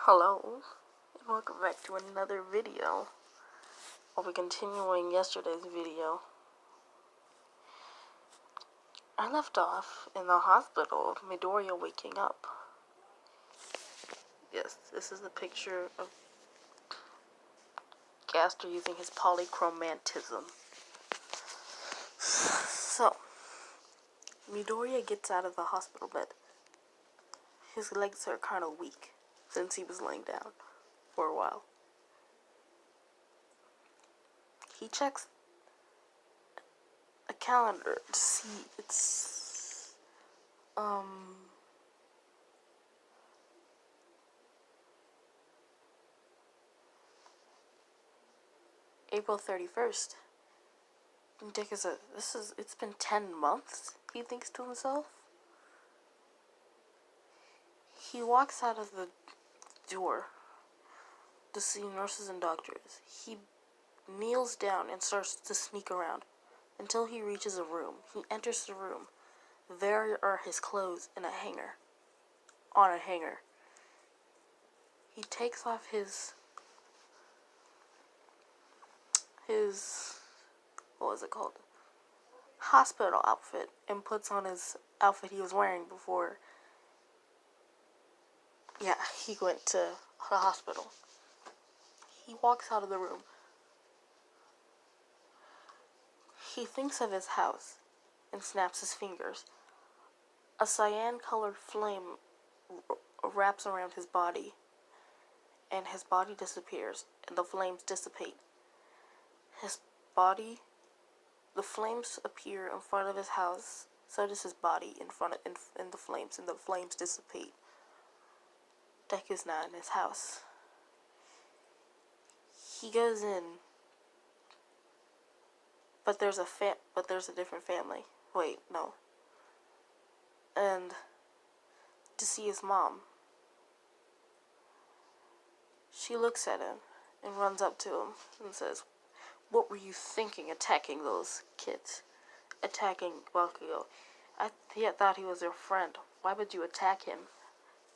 Hello, and welcome back to another video. I'll be continuing yesterday's video. I left off in the hospital of Midoriya waking up. Yes, this is a picture of Gaster using his polychromatism. So, Midoriya gets out of the hospital bed. His legs are kind of weak since he was laying down for a while. He checks a calendar to see it's April 31st. Dick it's been 10 months, he thinks to himself. He walks out of the door to see nurses and doctors. He kneels down and starts to sneak around until he reaches a room. He enters the room. There are his clothes in a hanger. On a hanger. He takes off his what was it called? Hospital outfit and puts on his outfit he was wearing before. Yeah, he went to the hospital. He walks out of the room. He thinks of his house and snaps his fingers. A cyan-colored flame wraps around his body, and his body disappears, and the flames dissipate. The flames appear in front of his house, so does his body in the flames, and the flames dissipate. Deku's not in his house. He goes in, but there's a different family. Wait, no. And to see his mom. She looks at him and runs up to him and says, "What were you thinking attacking those kids? Attacking Bakugo? I thought he was your friend. Why would you attack him?"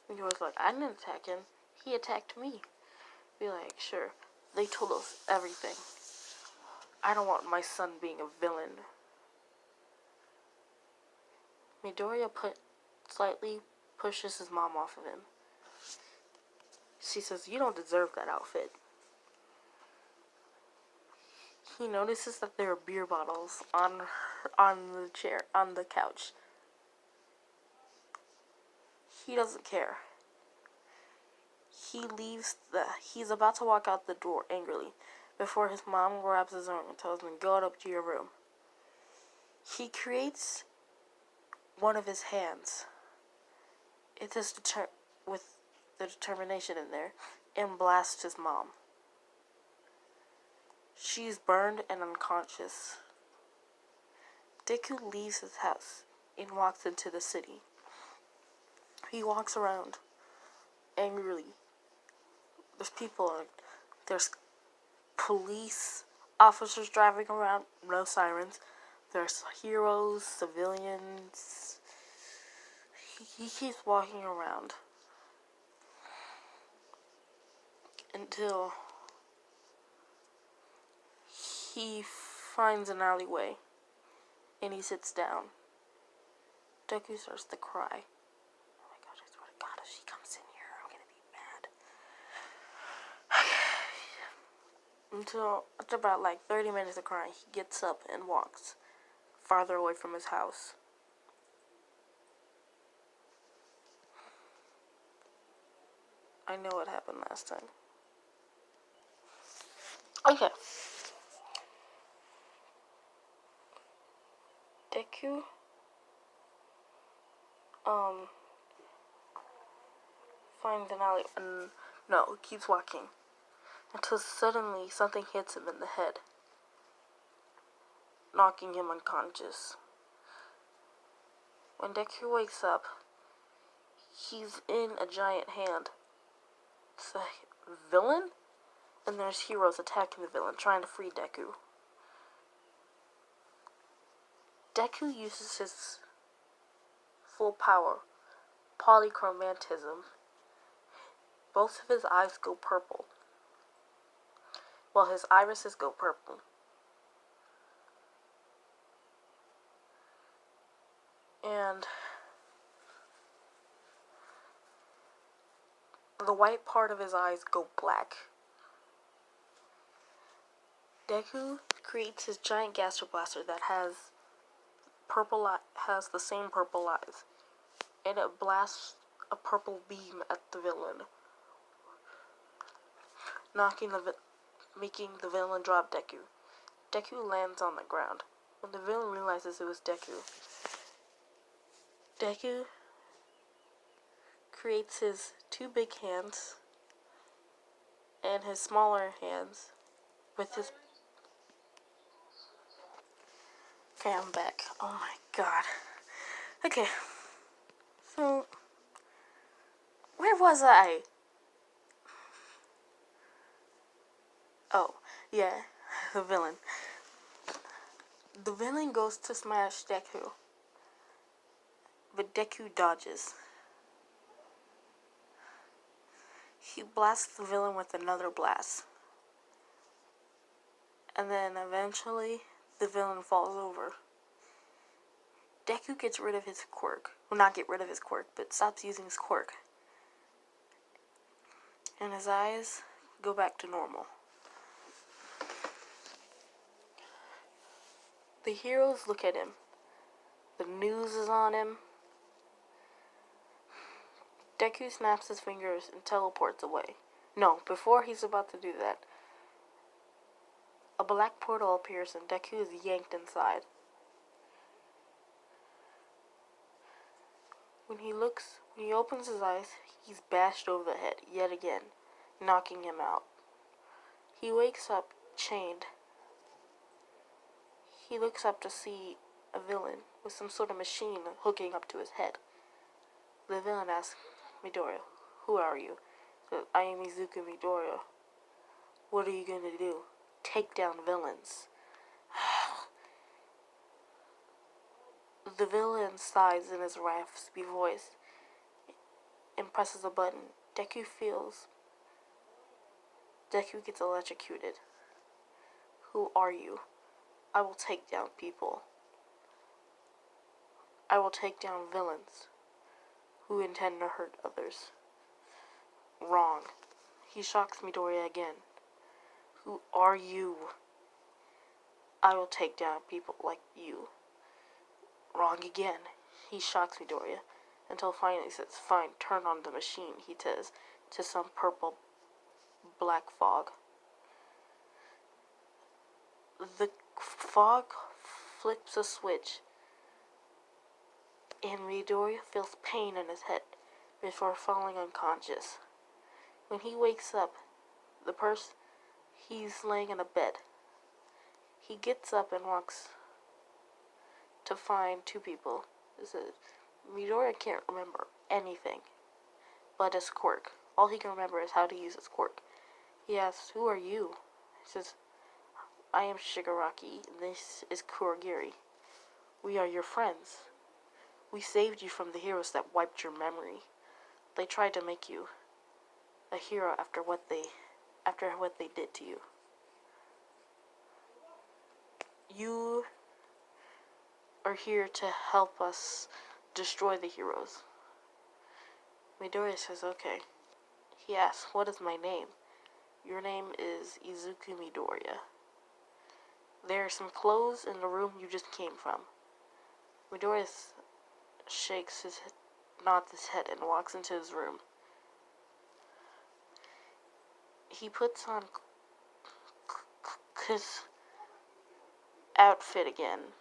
And he was like, "I didn't attack him. He attacked me." Be like, "Sure. They told us everything. I don't want my son being a villain." Midoriya slightly pushes his mom off of him. She says, "You don't deserve that outfit." He notices that there are beer bottles on the couch. He doesn't care. He's about to walk out the door angrily before his mom grabs his arm and tells him, "Go up to your room." He creates one of his hands. It is with the determination in there, and blasts his mom. She's burned and unconscious. Deku leaves his house and walks into the city. He walks around angrily. There's police officers driving around, no sirens. There's heroes, civilians. He keeps walking around until he finds an alleyway and he sits down. Deku starts to cry. Oh my god, I swear to God, if she comes in here, I'm gonna be mad. Until after about 30 minutes of crying, he gets up and walks farther away from his house. I know what happened last time. Okay. Deku finds an alley and keeps walking until suddenly something hits him in the head, knocking him unconscious. When Deku wakes up, he's in a giant hand. It's a villain? And there's heroes attacking the villain, trying to free Deku. Deku uses his full power, polychromatism, both of his eyes go purple. Well, his irises go purple. And the white part of his eyes go black. Deku creates his giant gaster blaster that has the same purple eyes, and it blasts a purple beam at the villain, making the villain drop Deku. Deku lands on the ground. When the villain realizes it was Deku creates his two big hands and his smaller hands with his... Okay, I'm back. Oh my god. Okay. So, where was I? Oh, yeah, the villain. The villain goes to smash Deku, but Deku dodges. He blasts the villain with another blast. And then eventually, the villain falls over. Deku gets rid of his quirk. Well, not get rid of his quirk, but stops using his quirk. And his eyes go back to normal. The heroes look at him. The news is on him. Deku snaps his fingers and teleports away. No, before he's about to do that, a black portal appears and Deku is yanked inside. When he opens his eyes, he's bashed over the head yet again, knocking him out. He wakes up chained. He looks up to see a villain with some sort of machine hooking up to his head. The villain asks Midoriya, "Who are you?" He says, "I am Izuku Midoriya." "What are you going to do?" "Take down villains." The villain sighs in his raspy voice and presses a button. Deku gets electrocuted. "Who are you?" "I will take down people. I will take down villains who intend to hurt others." "Wrong." He shocks Midoriya again. "Who are you?" "I will take down people like you." "Wrong again." He shocks Midoriya until finally says, "Fine, turn on the machine," he says to some purple black fog. The fog flips a switch and Midoriya feels pain in his head before falling unconscious. When he wakes up, he's laying in a bed. He gets up and walks to find two people. Midoriya can't remember anything but his quirk. All he can remember is how to use his quirk. He asks, "Who are you?" He says, "I am Shigaraki, and this is Kurogiri. We are your friends. We saved you from the heroes that wiped your memory. They tried to make you a hero after what they did to you. You are here to help us destroy the heroes." Midoriya says, "Okay." He asks, "What is my name?" "Your name is Izuku Midoriya. There are some clothes in the room you just came from." Midoriya nods his head and walks into his room. He puts on his outfit again.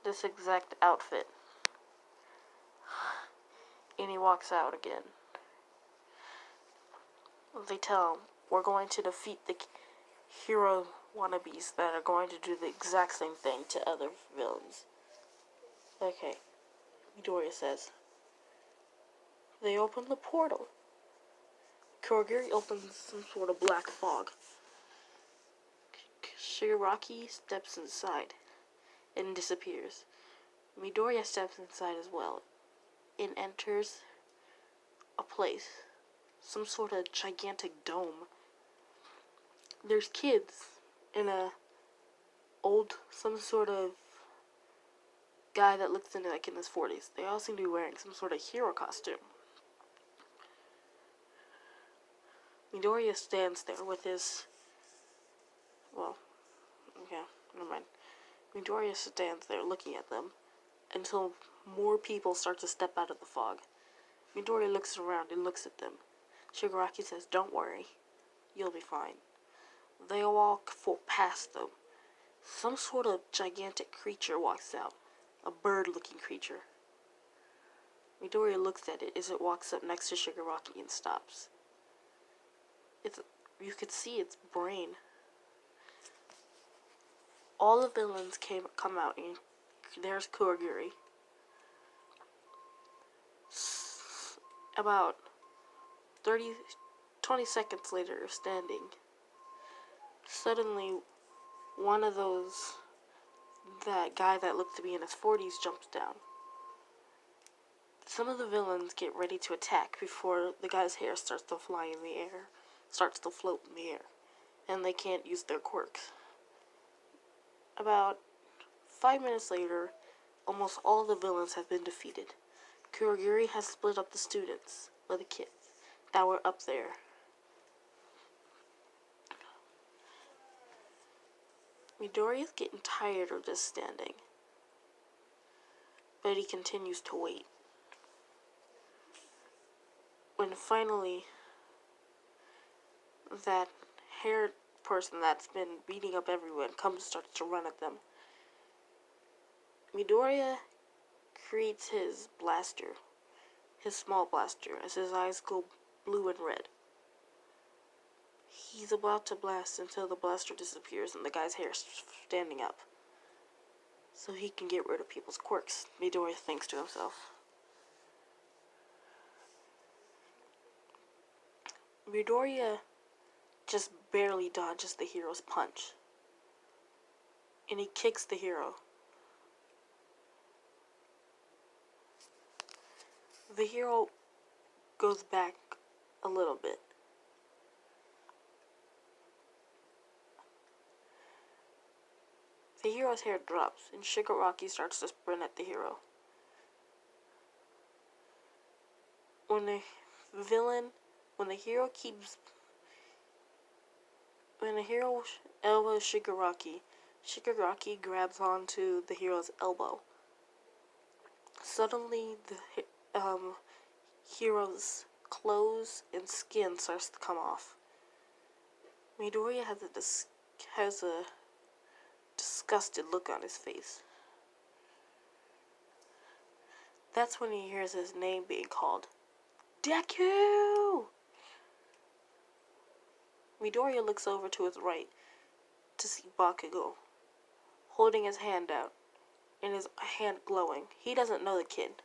This exact outfit. And he walks out again. They tell him, "We're going to defeat the hero wannabes that are going to do the exact same thing to other villains." "Okay," Midoriya says. They open the portal. Kurogiri opens some sort of black fog. Shigaraki steps inside and disappears. Midoriya steps inside as well and enters a place some sort of gigantic dome. There's kids in a some sort of guy that looks in like in his 40s. They all seem to be wearing some sort of hero costume. Midoriya stands there with his, well, okay, never mind. Midoriya stands there looking at them until more people start to step out of the fog. Midoriya looks around and looks at them. Shigaraki says, "Don't worry, you'll be fine." They walk past them. Some sort of gigantic creature walks out. A bird-looking creature. Midoriya looks at it as it walks up next to Shigaraki and stops. You could see its brain. All the villains come out, and there's Kurogiri. About 20 seconds later, standing. Suddenly, one of that guy that looked to be in his 40s jumps down. Some of the villains get ready to attack before the guy's hair starts to fly in the air, starts to float in the air, and they can't use their quirks. About 5 minutes later, almost all the villains have been defeated. Kurogiri has split up the students, or the kids, that were up there. Midoriya's getting tired of just standing, but he continues to wait. When finally, that haired person that's been beating up everyone starts to run at them. Midoriya creates his blaster, his small blaster, as his eyes go blue and red. He's about to blast until the blaster disappears and the guy's hair is standing up, so he can get rid of people's quirks, Midoriya thinks to himself. Midoriya just barely dodges the hero's punch, and he kicks the hero. The hero goes back a little bit. The hero's hair drops, and Shigaraki starts to sprint at the hero. When the hero elbows Shigaraki grabs onto the hero's elbow. Suddenly, the hero's clothes and skin starts to come off. Midoriya has a disgusted look on his face. That's when he hears his name being called. Deku! Midoriya looks over to his right to see Bakugo, holding his hand out, and his hand glowing. He doesn't know the kid,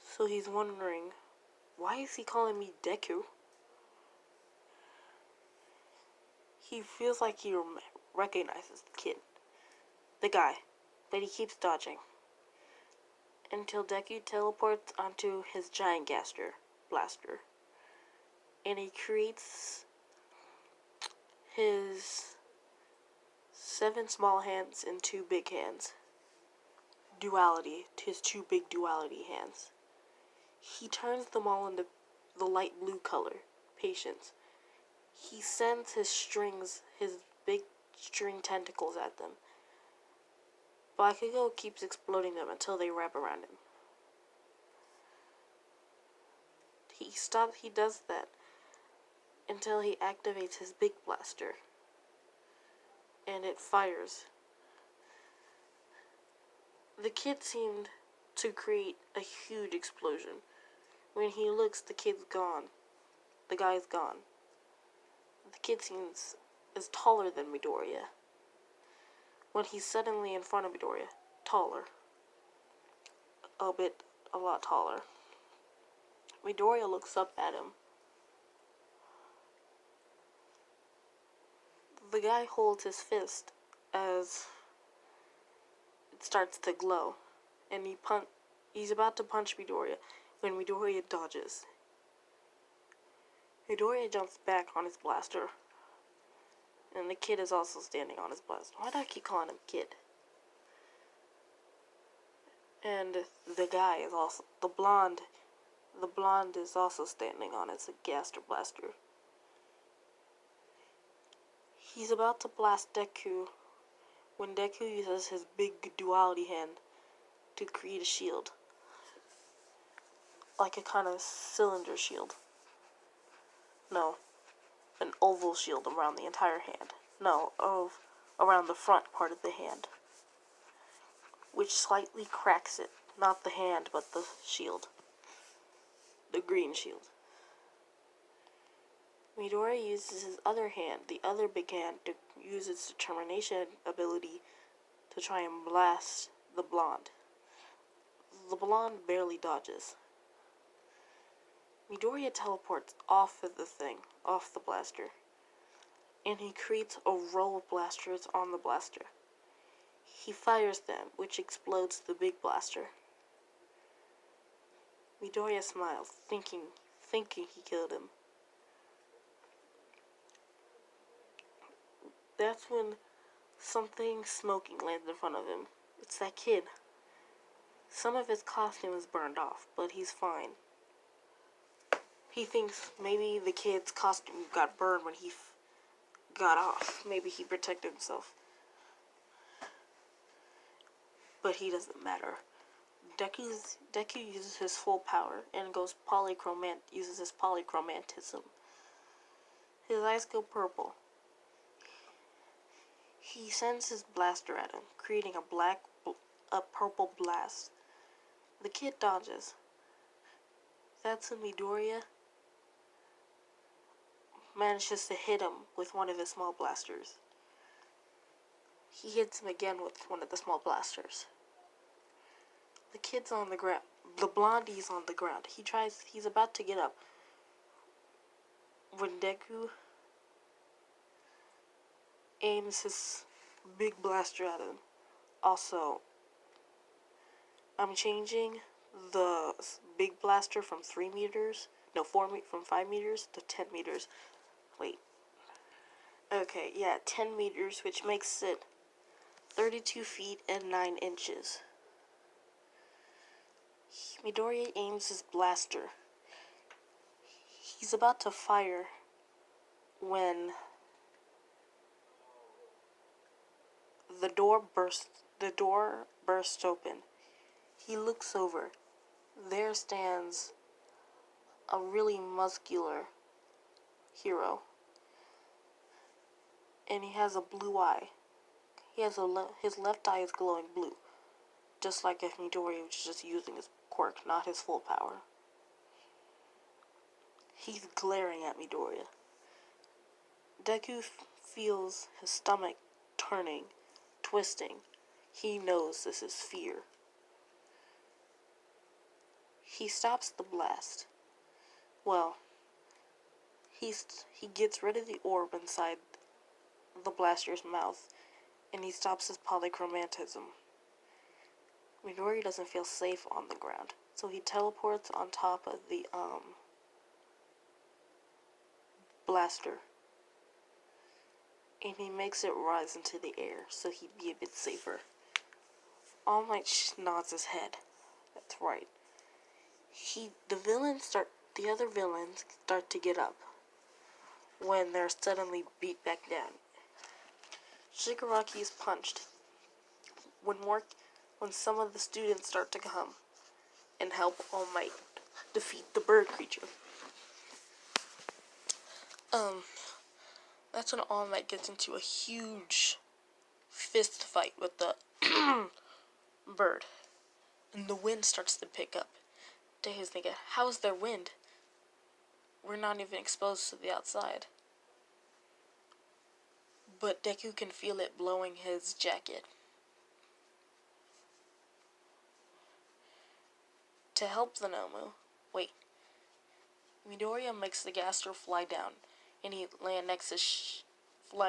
so he's wondering, why is he calling me Deku? He feels like he recognizes the kid, the guy, but he keeps dodging until Deku teleports onto his giant gaster blaster, and he creates his 7 small hands and 2 big hands. Duality, to his 2 big duality hands. He turns them all into the light blue color, patience. He sends his big string tentacles at them. Bakugo keeps exploding them until they wrap around him. He does that until he activates his big blaster, and it fires. The kid seemed to create a huge explosion. When he looks, the kid's gone. The guy's gone. The kid is taller than Midoriya. When he's suddenly in front of Midoriya, taller. A lot taller. Midoriya looks up at him. The guy holds his fist as it starts to glow, and he's about to punch Midoriya when Midoriya dodges. Midoriya jumps back on his blaster, and the kid is also standing on his blaster. Why do I keep calling him kid? And the guy is also the blonde is also standing on his gaster blaster. He's about to blast Deku when Deku uses his big duality hand to create a shield. Like a kind of cylinder shield. No, an oval shield around the entire hand. No, around the front part of the hand. Which slightly cracks it. Not the hand, but the shield. The green shield. Midoriya uses his other hand, the other big hand, to use its determination ability to try and blast the blonde. The blonde barely dodges. Midoriya teleports off of the thing, off the blaster, and he creates a row of blasters on the blaster. He fires them, which explodes the big blaster. Midoriya smiles, thinking he killed him. That's when something smoking lands in front of him. It's that kid. Some of his costume is burned off, but he's fine. He thinks maybe the kid's costume got burned when he got off. Maybe he protected himself. But he doesn't matter. Deku uses his full power and uses his polychromatism. His eyes go purple. He sends his blaster at him, creating a purple blast. The kid dodges. That's when Midoriya manages to hit him with one of his small blasters. He hits him again with one of the small blasters. The kid's on the ground. The blondie's on the ground. He's about to get up when Deku aims his big blaster at him. Also, I'm changing the big blaster from 5 meters to 10 meters. Wait. Okay, yeah, 10 meters, which makes it 32 feet and 9 inches. Midoriya aims his blaster. He's about to fire when the door bursts open. He looks over. There stands a really muscular hero. And he has a blue eye. His left eye is glowing blue. Just like if Midoriya was just using his quirk, not his full power. He's glaring at Midoriya. Deku feels his stomach turning, twisting. He knows this is fear. He stops the blast. Well, he gets rid of the orb inside the blaster's mouth, and he stops his polychromatism. Midoriya doesn't feel safe on the ground, so he teleports on top of the blaster, and he makes it rise into the air so he'd be a bit safer. All Might nods his head. That's right. The other villains start to get up when they're suddenly beat back down. Shigaraki is punched. When some of the students start to come and help All Might defeat the bird creature. That's when All Might gets into a huge fist fight with the bird. And the wind starts to pick up. Deku's thinking, how is there wind? We're not even exposed to the outside. But Deku can feel it blowing his jacket. To help the Nomu, Midoriya makes the gaster fly down, and he fly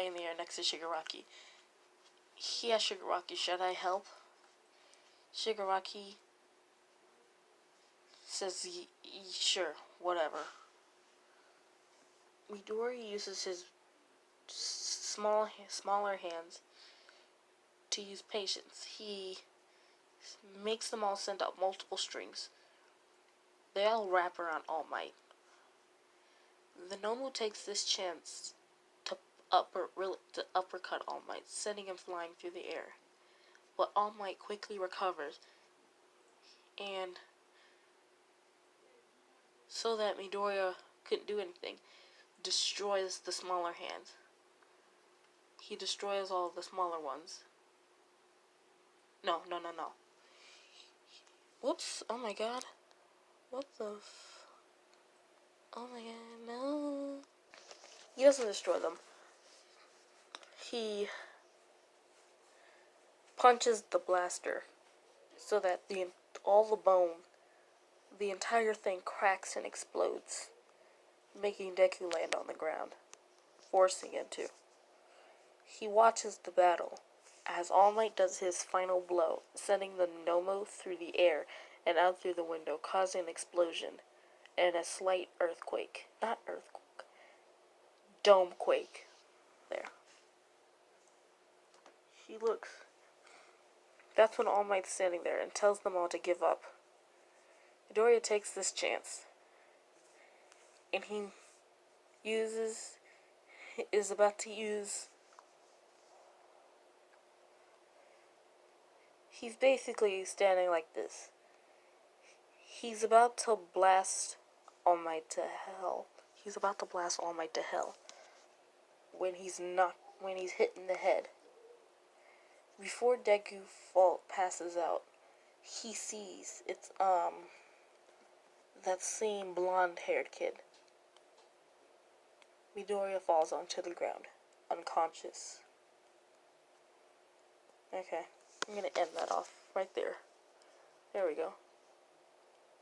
in the air next to Shigaraki. He asks Shigaraki, should I help? Shigaraki says, sure, whatever. Midori uses his smaller hands to use patience. He makes them all send out multiple strings. They all wrap around All Might. The Nomu takes this chance to uppercut All Might, sending him flying through the air. But All Might quickly recovers, and so that Midoriya couldn't do anything, destroys the smaller hands. He destroys all of the smaller ones. No. Whoops, oh my god. What the oh my god, no. He doesn't destroy them. He punches the blaster so that all the bone, the entire thing cracks and explodes, making Deku land on the ground, forcing him to. He watches the battle as All Might does his final blow, sending the Nomu through the air and out through the window, causing an explosion and a slight earthquake. Not earthquake. Domequake. There. He looks. That's when All Might's standing there and tells them all to give up. Midoriya takes this chance. And he is about to use. He's basically standing like this. He's about to blast All Might to hell. He's about to blast All Might to hell. When he's hit in the head. Before Deku passes out, he sees it's that same blonde-haired kid. Midoriya falls onto the ground, unconscious. Okay, I'm gonna end that off right there. There we go.